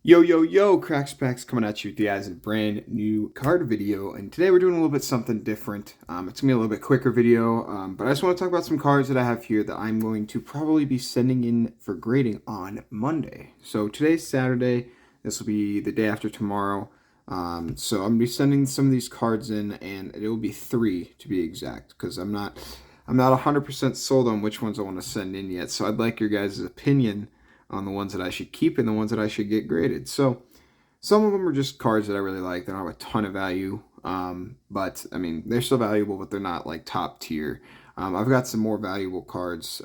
Yo, yo, yo, Crackspax coming at you with the as a brand new card video. And today we're doing a little bit something different. It's going to be a little bit quicker video, but I just want to talk about some cards that I have here that I'm going to probably be sending in for grading on Monday. So today's Saturday. This will be the day after tomorrow. So I'm going to be sending some of these cards in, and it will be 3 to be exact, because I'm not 100% sold on which ones I want to send in yet. So I'd like your guys' opinion on the ones that I should keep and the ones that I should get graded. So some of them are just cards that I really like. They don't have a ton of value, but I mean, they're still valuable, but they're not like top tier. I've got some more valuable cards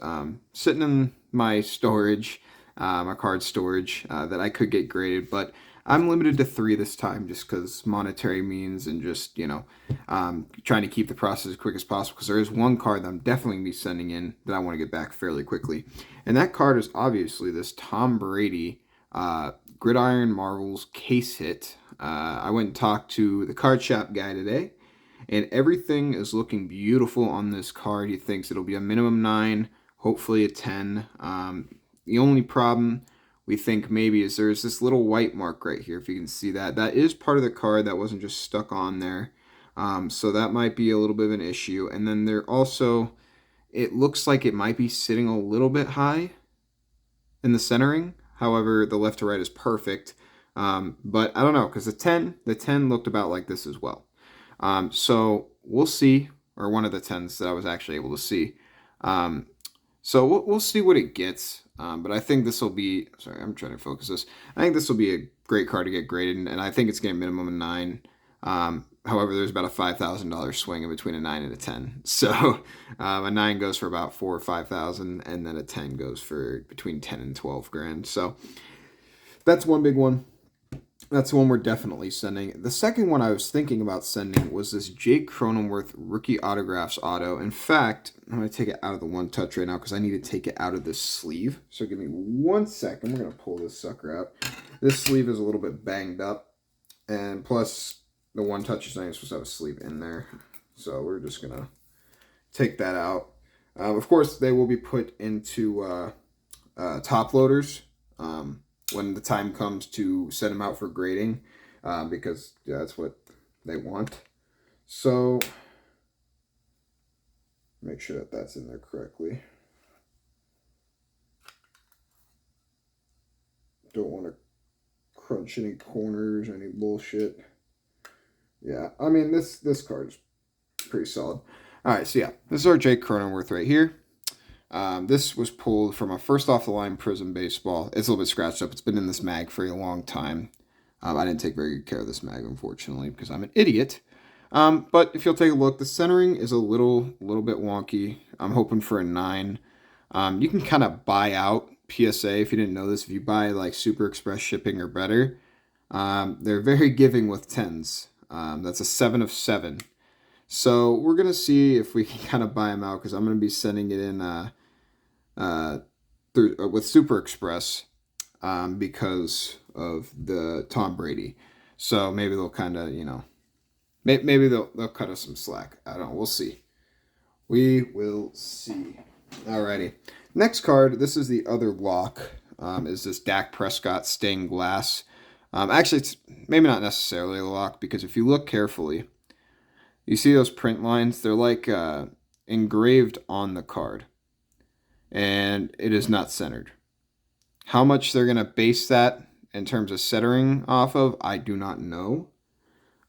sitting in my storage, my card storage, that I could get graded, but I'm limited to 3 this time just because monetary means and just, trying to keep the process as quick as possible, because there is one card that I'm definitely going to be sending in that I want to get back fairly quickly. And that card is obviously this Tom Brady Gridiron Marvels case hit. I went and talked to the card shop guy today, and everything is looking beautiful on this card. He thinks it'll be a minimum 9, hopefully a 10. The only problem we think maybe is there's this little white mark right here, if you can see that. That is part of the card that wasn't just stuck on there. So that might be a little bit of an issue. And then there also, it looks like it might be sitting a little bit high in the centering. However, the left to right is perfect. But I don't know, because the 10 looked about like this as well. So we'll see, or one of the 10s that I was actually able to see. So we'll see what it gets. But I think this will be, sorry, I'm trying to focus this. I think this will be a great card to get graded, and I think it's getting minimum a 9. However, there's about a $5,000 swing in between a 9 and a 10. So a 9 goes for about 4 or 5,000, and then a 10 goes for between 10 and 12 grand. So that's one big one. That's the one we're definitely sending. The second one I was thinking about sending was this Jake Cronenworth rookie autographs auto. In fact, I'm going to take it out of the one touch right now because I need to take it out of this sleeve. So give me 1 second. We're going to pull this sucker out. This sleeve is a little bit banged up. And plus, the one touch is not even supposed to have a sleeve in there. So we're just going to take that out. Of course, they will be put into top loaders. When the time comes to send them out for grading, because that's what they want. So make sure that that's in there correctly. Don't want to crunch any corners or any bullshit. Yeah, I mean, this card is pretty solid. All right, so yeah, this is our Jake Cronenworth right here. This was pulled from a first off the line Prism baseball. It's a little bit scratched up. It's been in this mag for a long time. I didn't take very good care of this mag, unfortunately, because I'm an idiot. But if you'll take a look, the centering is a little bit wonky. I'm hoping for a 9. You can kind of buy out PSA if you didn't know this. If you buy like Super Express shipping or better, they're very giving with 10s. That's a 7 of 7. So we're going to see if we can kind of buy them out, because I'm going to be sending it in with Super Express because of the Tom Brady. So maybe they'll kind of, maybe they'll cut us some slack. I don't know. We'll see. We will see. Alrighty. Next card, this is the other lock, is this Dak Prescott stained glass. Actually, it's maybe not necessarily a lock, because if you look carefully, you see those print lines? They're like engraved on the card. And it is not centered. How much they're going to base that in terms of centering off of, I do not know.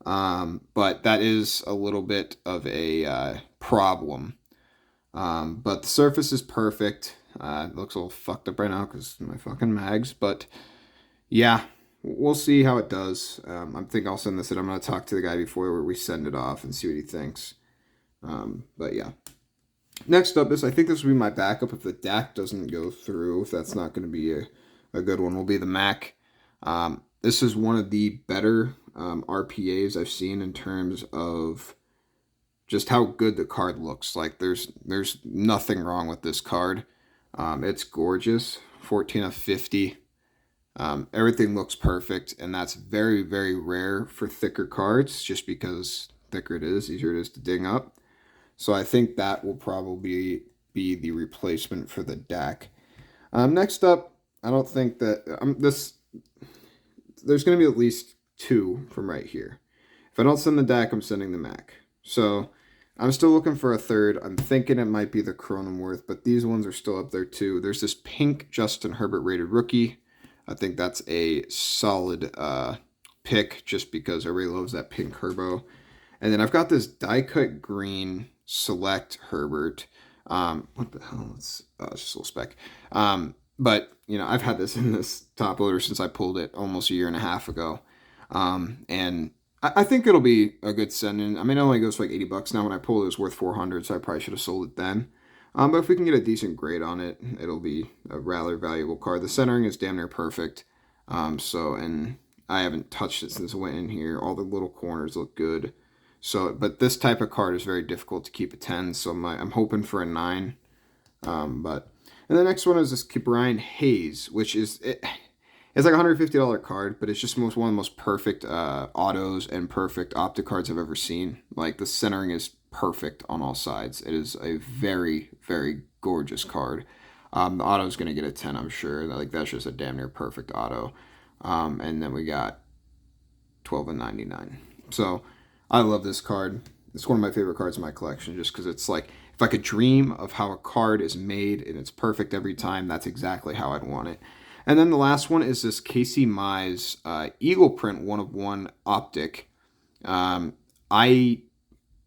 But that is a little bit of a problem. But the surface is perfect. It looks a little fucked up right now because of my fucking mags. But yeah, we'll see how it does. I think I'll send this in. I'm going to talk to the guy before we send it off and see what he thinks. But yeah. Next up is, I think this will be my backup if the DAC doesn't go through. If that's not going to be a good one, will be the Mac. This is one of the better RPAs I've seen in terms of just how good the card looks. Like there's nothing wrong with this card. It's gorgeous. 14 of 50. Everything looks perfect, and that's very, very rare for thicker cards, just because thicker it is, easier it is to ding up. So I think that will probably be the replacement for the DAC. Next up, I don't think that there's going to be at least 2 from right here. If I don't send the DAC, I'm sending the MAC. So I'm still looking for a third. I'm thinking it might be the Cronenworth, but these ones are still up there too. There's this pink Justin Herbert rated rookie. I think that's a solid pick just because everybody loves that pink Herbo. And then I've got this die cut green select Herbert. What the hell? It's just a little speck. But, you know, I've had this in this top loader since I pulled it almost a year and a half ago. And I think it'll be a good send-in. I mean, it only goes for like $80 now. When I pulled it, it was worth $400, so I probably should have sold it then. But if we can get a decent grade on it, it'll be a rather valuable card. The centering is damn near perfect. And I haven't touched it since I went in here. All the little corners look good. So, but this type of card is very difficult to keep a 10, so I'm hoping for a 9. And the next one is this Brian Hayes, which is it's like a $150 card, but it's just one of the most perfect autos and perfect optic cards I've ever seen. Like the centering is perfect on all sides. It is a very, very gorgeous card. The auto is going to get a 10, I'm sure. Like that's just a damn near perfect auto. And then we got 12 and 99. So I love this card. It's one of my favorite cards in my collection just because it's like, if I could dream of how a card is made and it's perfect every time, that's exactly how I'd want it. And then the last one is this Casey Mize Eagle Print 1/1 optic.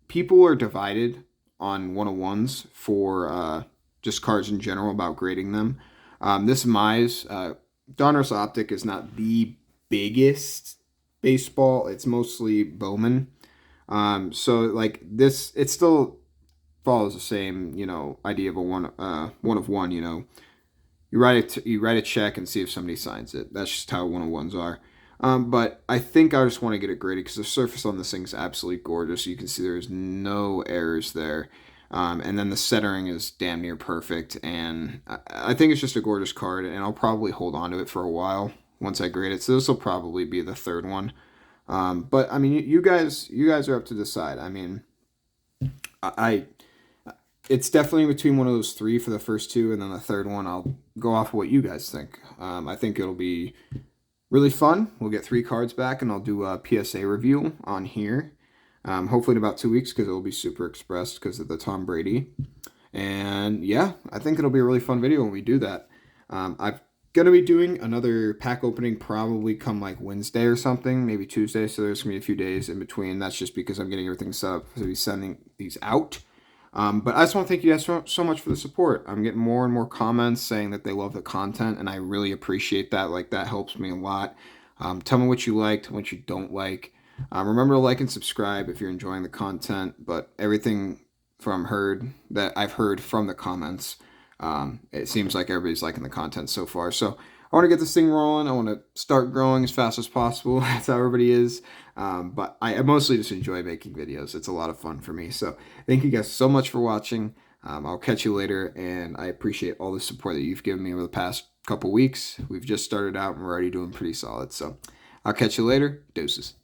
People are divided on 1/1s for just cards in general about grading them. This Mize Donruss optic is not the biggest baseball. It's mostly Bowman. So like this, it still follows the same, you know, idea of a 1/1, you know. You write a check and see if somebody signs it. That's just how 1/1s are. But I think I just want to get it graded because the surface on this thing is absolutely gorgeous. You can see there's no errors there. And then the centering is damn near perfect. And I think it's just a gorgeous card, and I'll probably hold on to it for a while once I grade it. So this will probably be the third one. But I mean, you guys are up to decide. I mean, it's definitely between one of those 3 for the first 2, and then the third one I'll go off of what you guys think. I think it'll be really fun. We'll get 3 cards back, and I'll do a PSA review on here. Hopefully in about 2 weeks because it will be super expressed because of the Tom Brady. And yeah, I think it'll be a really fun video when we do that. I'm going to be doing another pack opening probably come like Wednesday or something, maybe Tuesday. So there's going to be a few days in between. That's just because I'm getting everything set up to be sending these out. But I just want to thank you guys so much for the support. I'm getting more and more comments saying that they love the content, and I really appreciate that. Like, that helps me a lot. Tell me what you liked, what you don't like. Remember to like and subscribe if you're enjoying the content, but everything that I've heard from the comments, it seems like everybody's liking the content so far. So I want to get this thing rolling. I want to start growing as fast as possible. That's how everybody is. But I mostly just enjoy making videos. It's a lot of fun for me. So thank you guys so much for watching. I'll catch you later, and I appreciate all the support that you've given me over the past couple weeks. We've just started out, and we're already doing pretty solid. So I'll catch you later. Deuces.